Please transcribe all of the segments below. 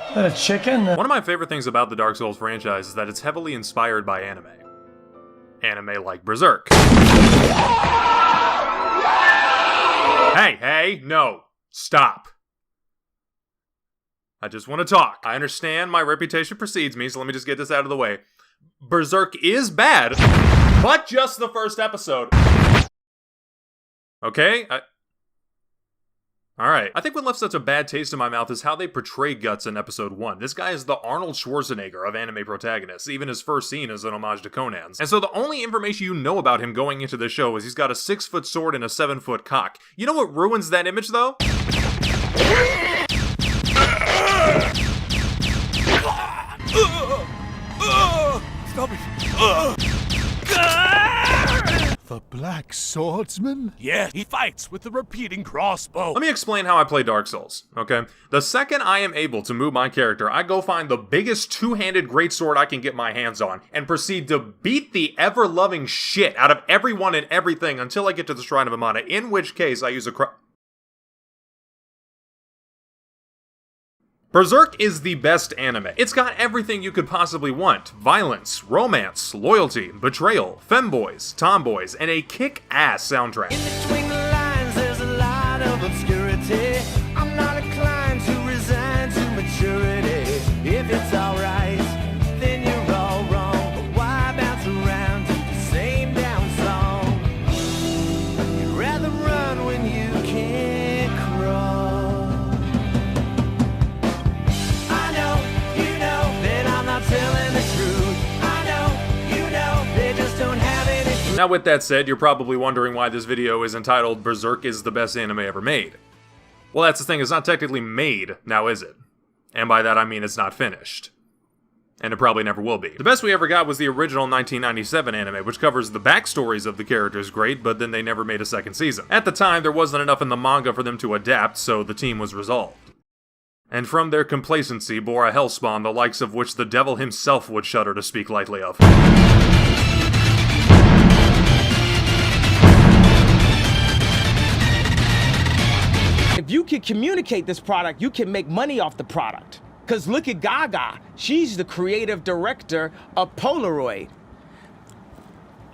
Is that a chicken? One of my favorite things about the Dark Souls franchise is that it's heavily inspired by anime. Anime like Berserk. Hey, no. Stop. I just want to talk. I understand my reputation precedes me, so let me just get this out of the way. Berserk is bad, but just the first episode. Okay? Alright. I think what left such a bad taste in my mouth is how they portray Guts in episode 1. This guy is the Arnold Schwarzenegger of anime protagonists. Even his first scene is an homage to Conan's. And so the only information you know about him going into the show is he's got a 6-foot sword and a 7-foot cock. You know what ruins that image, though? Stop it! The Black Swordsman? Yeah, he fights with the repeating crossbow. Let me explain how I play Dark Souls, okay? The second I am able to move my character, I go find the biggest two-handed greatsword I can get my hands on, and proceed to beat the ever-loving shit out of everyone and everything until I get to the Shrine of Amana, in which case I use a Berserk is the best anime. It's got everything you could possibly want. Violence, romance, loyalty, betrayal, femboys, tomboys, and a kick-ass soundtrack. In between the lines, there's a lot of obscurity. I'm not inclined to resign to maturity. If it's alright, then you're all wrong. But why bounce around to the same damn song? You'd rather run when you can't crawl. Now with that said, you're probably wondering why this video is entitled Berserk is the best anime ever made. Well, that's the thing, it's not technically made, now is it? And by that I mean it's not finished. And it probably never will be. The best we ever got was the original 1997 anime, which covers the backstories of the characters great, but then they never made a second season. At the time, there wasn't enough in the manga for them to adapt, so the team was resolved. And from their complacency bore a hellspawn the likes of which the devil himself would shudder to speak lightly of. If you can communicate this product, you can make money off the product. Cause look at Gaga. She's the creative director of Polaroid.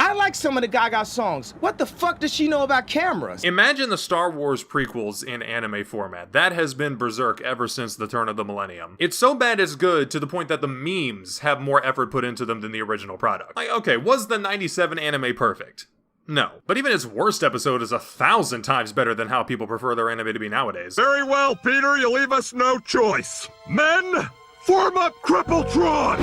I like some of the Gaga songs. What the fuck does she know about cameras? Imagine the Star Wars prequels in anime format. That has been Berserk ever since the turn of the millennium. It's so bad it's good to the point that the memes have more effort put into them than the original product. Like, okay, was the 97 anime perfect? No. But even its worst episode is 1,000 times better than how people prefer their anime to be nowadays. Very well, Peter, you leave us no choice. Men, form up Crippletron!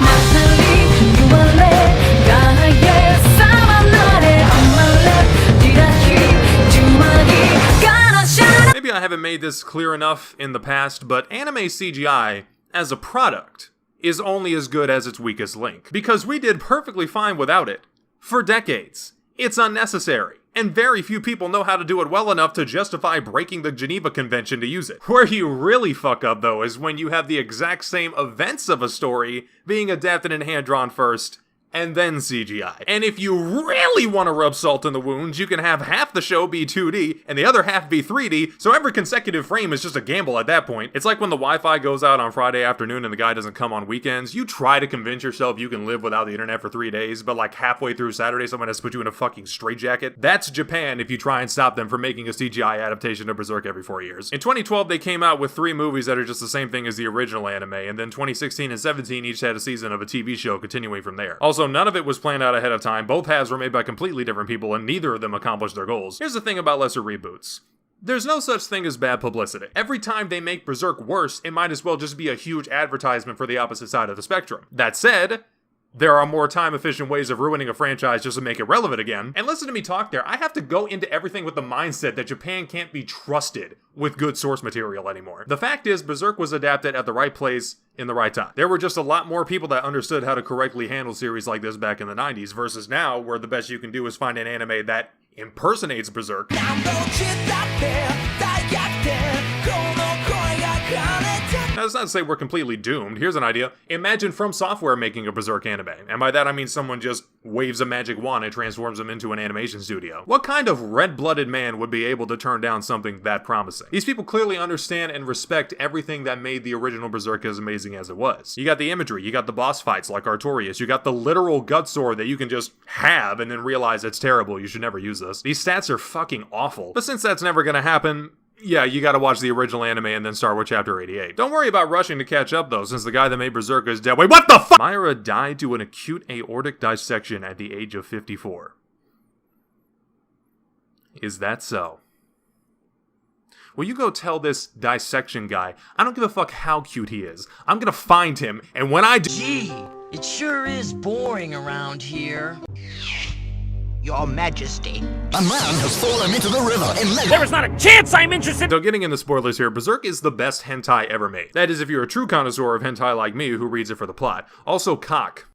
Maybe I haven't made this clear enough in the past, but anime CGI, as a product, is only as good as its weakest link. Because we did perfectly fine without it. For decades. It's unnecessary, and very few people know how to do it well enough to justify breaking the Geneva Convention to use it. Where you really fuck up, though, is when you have the exact same events of a story being adapted and hand-drawn first, and then CGI. And if you really want to rub salt in the wounds, you can have half the show be 2D and the other half be 3D, so every consecutive frame is just a gamble at that point. It's like when the Wi-Fi goes out on Friday afternoon and the guy doesn't come on weekends. You try to convince yourself you can live without the internet for 3 days, but like halfway through Saturday someone has to put you in a fucking straitjacket. That's Japan if you try and stop them from making a CGI adaptation of Berserk every 4 years. In 2012 they came out with 3 movies that are just the same thing as the original anime, and then 2016 and 17 each had a season of a TV show continuing from there. Also, none of it was planned out ahead of time, both halves were made by completely different people, and neither of them accomplished their goals. Here's the thing about lesser reboots. There's no such thing as bad publicity. Every time they make Berserk worse, it might as well just be a huge advertisement for the opposite side of the spectrum. That said, there are more time-efficient ways of ruining a franchise just to make it relevant again. And listen to me talk there, I have to go into everything with the mindset that Japan can't be trusted with good source material anymore. The fact is, Berserk was adapted at the right place in the right time. There were just a lot more people that understood how to correctly handle series like this back in the 90s, versus now, where the best you can do is find an anime that impersonates Berserk. Now, that's not to say we're completely doomed. Here's an idea. Imagine From Software making a Berserk anime. And by that I mean someone just waves a magic wand and transforms them into an animation studio. What kind of red-blooded man would be able to turn down something that promising? These people clearly understand and respect everything that made the original Berserk as amazing as it was. You got the imagery, you got the boss fights like Artorias, you got the literal gut sword that you can just have and then realize it's terrible, you should never use this. These stats are fucking awful. But since that's never gonna happen, yeah, you gotta watch the original anime and then start with Chapter 88. Don't worry about rushing to catch up though, since the guy that made Berserk is dead. Wait, what the fuck?! Miura died to an acute aortic dissection at the age of 54. Is that so? Will you go tell this dissection guy, I don't give a fuck how cute he is. I'm gonna find him, and when I do— Gee, it sure is boring around here. Your Majesty. A man has fallen into the river in Lake. There is not a chance I'm interested. So getting into spoilers here, Berserk is the best hentai ever made. That is if you're a true connoisseur of hentai like me who reads it for the plot. Also cock.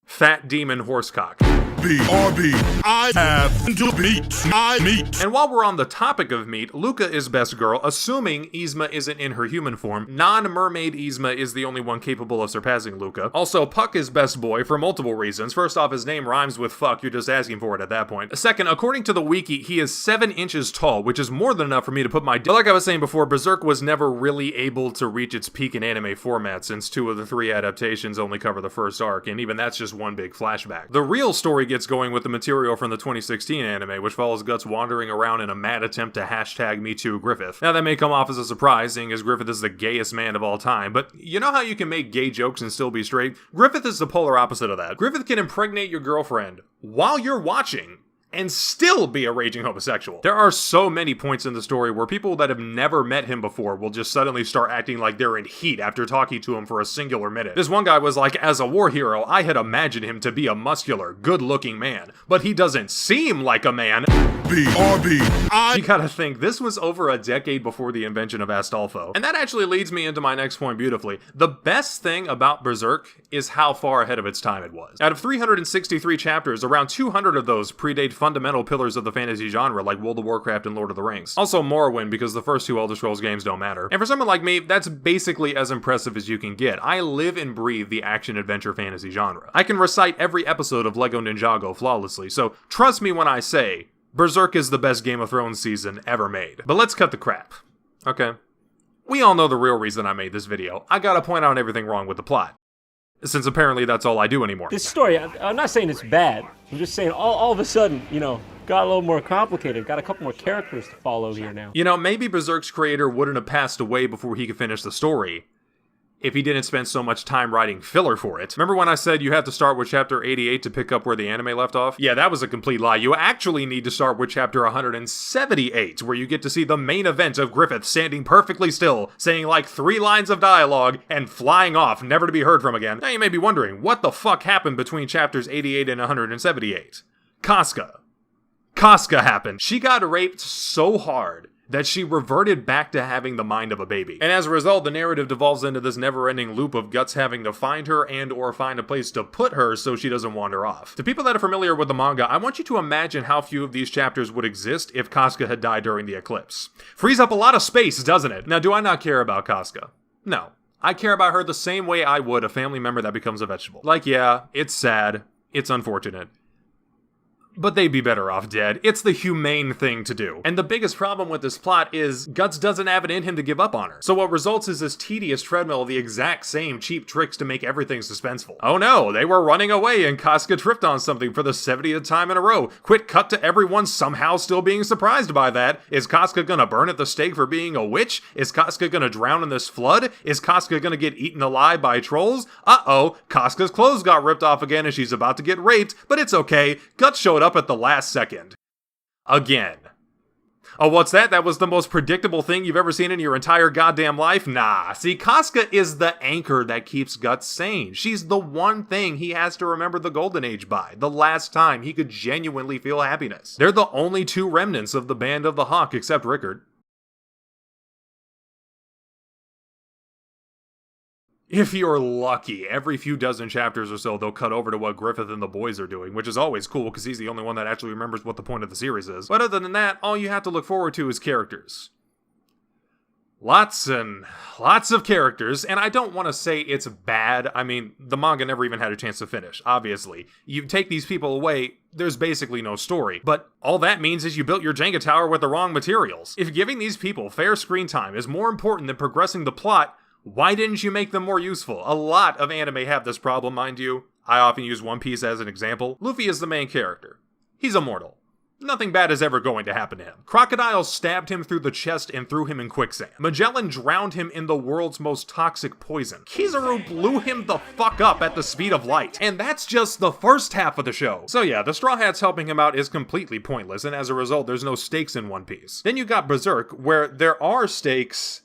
Fat demon horsecock. BRB. I have to meet. I meet. And while we're on the topic of meat, Luca is best girl, assuming Yzma isn't in her human form. Non-mermaid Yzma is the only one capable of surpassing Luca. Also, Puck is best boy for multiple reasons. First off, his name rhymes with fuck, you're just asking for it at that point. Second, according to the wiki, he is 7 inches tall, which is more than enough for me to put my— But like I was saying before, Berserk was never really able to reach its peak in anime format, since 2 of the 3 adaptations only cover the first arc, and even that's just one big flashback. The real story gets going with the material from the 2016 anime, which follows Guts wandering around in a mad attempt to hashtag MeToo Griffith. Now that may come off as a surprise, seeing as Griffith is the gayest man of all time, but you know how you can make gay jokes and still be straight? Griffith is the polar opposite of that. Griffith can impregnate your girlfriend while you're watching and still be a raging homosexual. There are so many points in the story where people that have never met him before will just suddenly start acting like they're in heat after talking to him for a singular minute. This one guy was like, as a war hero, I had imagined him to be a muscular, good-looking man, but he doesn't seem like a man. BRB. You gotta think, this was over a decade before the invention of Astolfo. And that actually leads me into my next point beautifully. The best thing about Berserk is how far ahead of its time it was. Out of 363 chapters, around 200 of those predate fundamental pillars of the fantasy genre like World of Warcraft and Lord of the Rings. Also Morrowind, because the first 2 Elder Scrolls games don't matter. And for someone like me, that's basically as impressive as you can get. I live and breathe the action-adventure fantasy genre. I can recite every episode of LEGO Ninjago flawlessly, so trust me when I say, Berserk is the best Game of Thrones season ever made. But let's cut the crap. Okay? We all know the real reason I made this video. I gotta point out everything wrong with the plot. Since apparently that's all I do anymore. This story, I'm not saying it's bad. I'm just saying all of a sudden, you know, got a little more complicated. Got a couple more characters to follow here now. You know, maybe Berserk's creator wouldn't have passed away before he could finish the story if he didn't spend so much time writing filler for it. Remember when I said you have to start with chapter 88 to pick up where the anime left off? Yeah, that was a complete lie. You actually need to start with chapter 178, where you get to see the main event of Griffith standing perfectly still, saying like 3 lines of dialogue, and flying off, never to be heard from again. Now you may be wondering, what the fuck happened between chapters 88 and 178? Casca. Casca happened. She got raped so hard that she reverted back to having the mind of a baby. And as a result, the narrative devolves into this never-ending loop of Guts having to find her and or find a place to put her so she doesn't wander off. To people that are familiar with the manga, I want you to imagine how few of these chapters would exist if Casca had died during the eclipse. Frees up a lot of space, doesn't it? Now, do I not care about Casca? No. I care about her the same way I would a family member that becomes a vegetable. Like, yeah, it's sad, it's unfortunate, but they'd be better off dead. It's the humane thing to do. And the biggest problem with this plot is Guts doesn't have it in him to give up on her. So what results is this tedious treadmill of the exact same cheap tricks to make everything suspenseful. Oh no, they were running away and Casca tripped on something for the 70th time in a row. Quick cut to everyone somehow still being surprised by that. Is Casca gonna burn at the stake for being a witch? Is Casca gonna drown in this flood? Is Casca gonna get eaten alive by trolls? Uh-oh, Casca's clothes got ripped off again and she's about to get raped, but it's okay. Guts showed up at the last second. Again. Oh, what's that? That was the most predictable thing you've ever seen in your entire goddamn life? Nah. See, Casca is the anchor that keeps Guts sane. She's the one thing he has to remember the Golden Age by. The last time he could genuinely feel happiness. They're the only 2 remnants of the Band of the Hawk except Rickard. If you're lucky, every few dozen chapters or so, they'll cut over to what Griffith and the boys are doing, which is always cool because he's the only one that actually remembers what the point of the series is. But other than that, all you have to look forward to is characters. Lots and lots of characters, and I don't want to say it's bad. I mean, the manga never even had a chance to finish, obviously. You take these people away, there's basically no story. But all that means is you built your Jenga tower with the wrong materials. If giving these people fair screen time is more important than progressing the plot, why didn't you make them more useful? A lot of anime have this problem, mind you. I often use One Piece as an example. Luffy is the main character. He's immortal. Nothing bad is ever going to happen to him. Crocodile stabbed him through the chest and threw him in quicksand. Magellan drowned him in the world's most toxic poison. Kizaru blew him the fuck up at the speed of light. And that's just the first half of the show. So yeah, the Straw Hats helping him out is completely pointless, and as a result, there's no stakes in One Piece. Then you got Berserk, where there are stakes,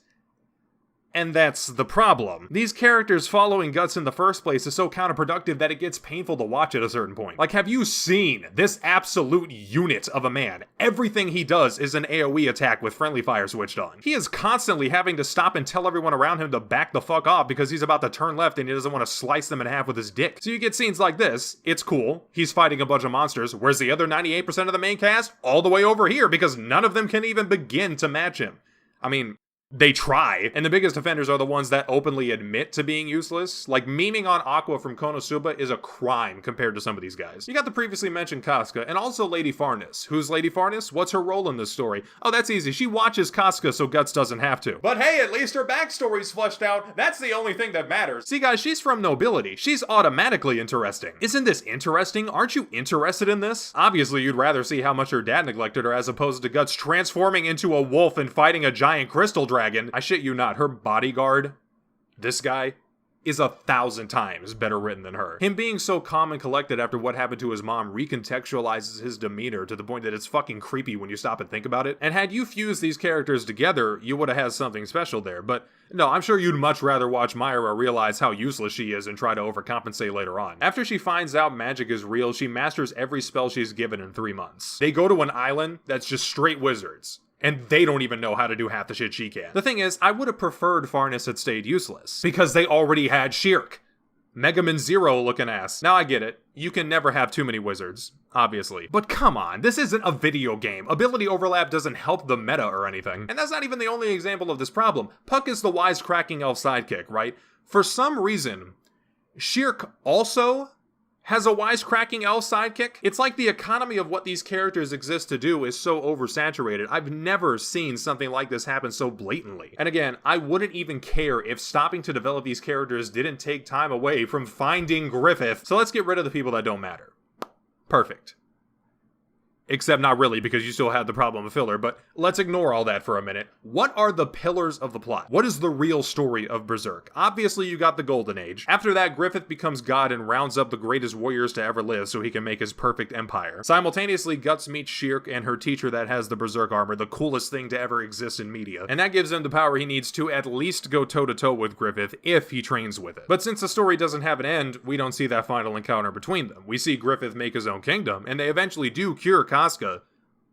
and that's the problem. These characters following Guts in the first place is so counterproductive that it gets painful to watch at a certain point. Like, have you seen this absolute unit of a man? Everything he does is an AoE attack with friendly fire switched on. He is constantly having to stop and tell everyone around him to back the fuck off because he's about to turn left and he doesn't want to slice them in half with his dick. So you get scenes like this, it's cool, he's fighting a bunch of monsters, whereas the other 98% of the main cast? All the way over here because none of them can even begin to match him. I mean, they try, and the biggest offenders are the ones that openly admit to being useless. Like, memeing on Aqua from Konosuba is a crime compared to some of these guys. You got the previously mentioned Casca, and also Lady Farness. Who's Lady Farness? What's her role in this story? Oh, that's easy. She watches Casca so Guts doesn't have to. But hey, at least her backstory's fleshed out. That's the only thing that matters. See guys, she's from nobility. She's automatically interesting. Isn't this interesting? Aren't you interested in this? Obviously, you'd rather see how much her dad neglected her as opposed to Guts transforming into a wolf and fighting a giant crystal dragon. I shit you not, her bodyguard, this guy, is 1,000 times better written than her. Him being so calm and collected after what happened to his mom recontextualizes his demeanor to the point that it's fucking creepy when you stop and think about it. And had you fused these characters together, you would have had something special there. But no, I'm sure you'd much rather watch Miura realize how useless she is and try to overcompensate later on. After she finds out magic is real, she masters every spell she's given in 3 months. They go to an island that's just straight wizards. And they don't even know how to do half the shit she can. The thing is, I would have preferred Farness had stayed useless. Because they already had Shirk. Mega Man Zero looking ass. Now I get it. You can never have too many wizards, obviously. But come on, this isn't a video game. Ability overlap doesn't help the meta or anything. And that's not even the only example of this problem. Puck is the wisecracking elf sidekick, right? For some reason, Shirk also has a wisecracking elf sidekick. It's like the economy of what these characters exist to do is so oversaturated. I've never seen something like this happen so blatantly. And again, I wouldn't even care if stopping to develop these characters didn't take time away from finding Griffith. So let's get rid of the people that don't matter. Perfect. Except not really, because you still have the problem of filler, but let's ignore all that for a minute. What are the pillars of the plot? What is the real story of Berserk? Obviously, you got the Golden Age. After that, Griffith becomes God and rounds up the greatest warriors to ever live so he can make his perfect empire. Simultaneously, Guts meets Shirk and her teacher that has the Berserk armor, the coolest thing to ever exist in media. And that gives him the power he needs to at least go toe-to-toe with Griffith if he trains with it. But since the story doesn't have an end, we don't see that final encounter between them. We see Griffith make his own kingdom, and they eventually do cure Casca,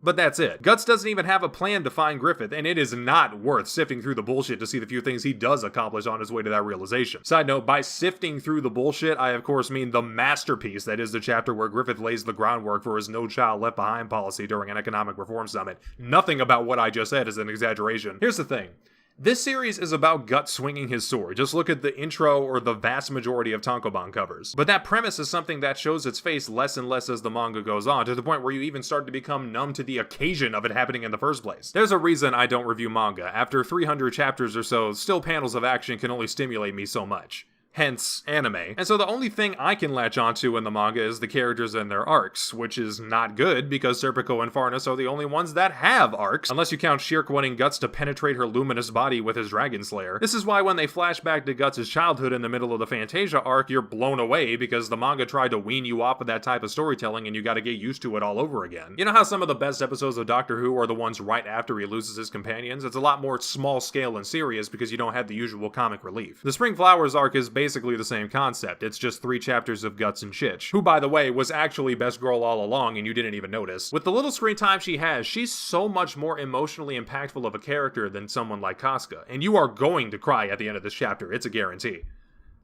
but that's it. Guts doesn't even have a plan to find Griffith, and it is not worth sifting through the bullshit to see the few things he does accomplish on his way to that realization. Side note, by sifting through the bullshit, I of course mean the masterpiece that is the chapter where Griffith lays the groundwork for his No Child Left Behind policy during an economic reform summit. Nothing about what I just said is an exaggeration. Here's the thing. This series is about Guts swinging his sword. Just look at the intro or the vast majority of Tankobon covers. But that premise is something that shows its face less and less as the manga goes on, to the point where you even start to become numb to the occasion of it happening in the first place. There's a reason I don't review manga. After 300 chapters or so, still panels of action can only stimulate me so much. Hence, anime. And so the only thing I can latch onto in the manga is the characters and their arcs, which is not good because Serpico and Farness are the only ones that have arcs, unless you count Shirk wanting Guts to penetrate her luminous body with his dragon slayer. This is why when they flash back to Guts' childhood in the middle of the Fantasia arc, you're blown away because the manga tried to wean you off of that type of storytelling and you gotta get used to it all over again. You know how some of the best episodes of Doctor Who are the ones right after he loses his companions? It's a lot more small scale and serious because you don't have the usual comic relief. The Spring Flowers arc is basically the same concept. It's just 3 chapters of Guts and Chich, who by the way was actually best girl all along and you didn't even notice. With the little screen time she has, she's so much more emotionally impactful of a character than someone like Casca, and you are going to cry at the end of this chapter, it's a guarantee.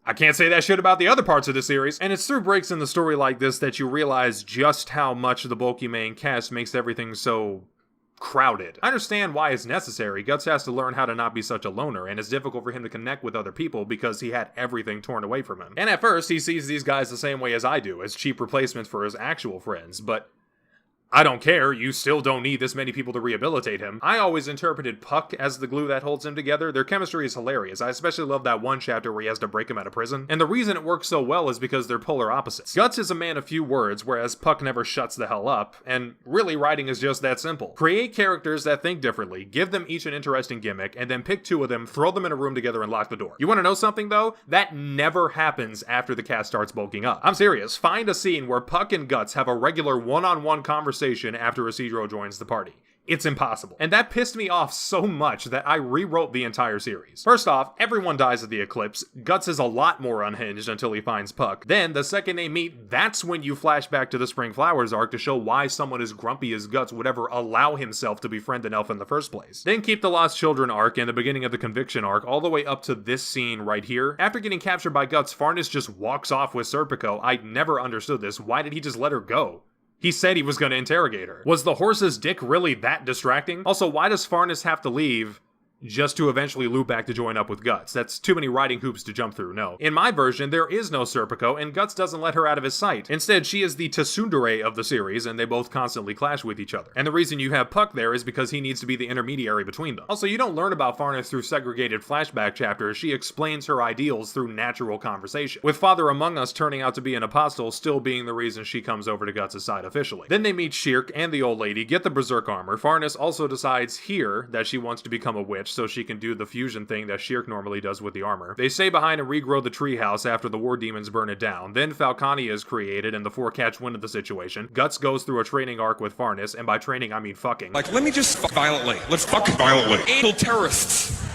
I can't say that shit about the other parts of the series, and it's through breaks in the story like this that you realize just how much the bulky main cast makes everything so crowded. I understand why it's necessary. Guts has to learn how to not be such a loner, and it's difficult for him to connect with other people because he had everything torn away from him. And at first, he sees these guys the same way as I do, as cheap replacements for his actual friends, but I don't care, you still don't need this many people to rehabilitate him. I always interpreted Puck as the glue that holds him together. Their chemistry is hilarious. I especially love that one chapter where he has to break him out of prison. And the reason it works so well is because they're polar opposites. Guts is a man of few words, whereas Puck never shuts the hell up. And really, writing is just that simple. Create characters that think differently, give them each an interesting gimmick, and then pick 2 of them, throw them in a room together, and lock the door. You want to know something, though? That never happens after the cast starts bulking up. I'm serious. Find a scene where Puck and Guts have a regular one-on-one conversation after Isidro joins the party. It's impossible. And that pissed me off so much that I rewrote the entire series. First off, everyone dies at the eclipse. Guts is a lot more unhinged until he finds Puck. Then, the second they meet, that's when you flash back to the Spring Flowers arc to show why someone as grumpy as Guts would ever allow himself to befriend an elf in the first place. Then keep the Lost Children arc and the beginning of the Conviction arc all the way up to this scene right here. After getting captured by Guts, Farnus just walks off with Serpico. I never understood this. Why did he just let her go? He said he was going to interrogate her. Was the horse's dick really that distracting? Also, why does Farnus have to leave just to eventually loop back to join up with Guts? That's too many riding hoops to jump through, no. In my version, there is no Serpico, and Guts doesn't let her out of his sight. Instead, she is the tsundere of the series, and they both constantly clash with each other. And the reason you have Puck there is because he needs to be the intermediary between them. Also, you don't learn about Farnus through segregated flashback chapters. She explains her ideals through natural conversation, with Father Among Us turning out to be an apostle still being the reason she comes over to Guts' side officially. Then they meet Shirk and the old lady, get the Berserk armor. Farnus also decides here that she wants to become a witch so she can do the fusion thing that Shirk normally does with the armor. They stay behind and regrow the treehouse after the war demons burn it down. Then Falcania is created and the 4 catch wind of the situation. Guts goes through a training arc with Farnus, and by training I mean fucking. Like, let me just fuck violently. Let's fuck violently. Anal terrorists.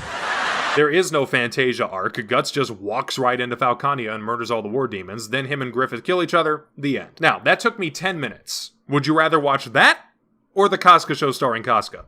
There is no Fantasia arc. Guts just walks right into Falcania and murders all the war demons. Then him and Griffith kill each other. The end. Now, that took me 10 minutes. Would you rather watch that or the Casca show starring Casca?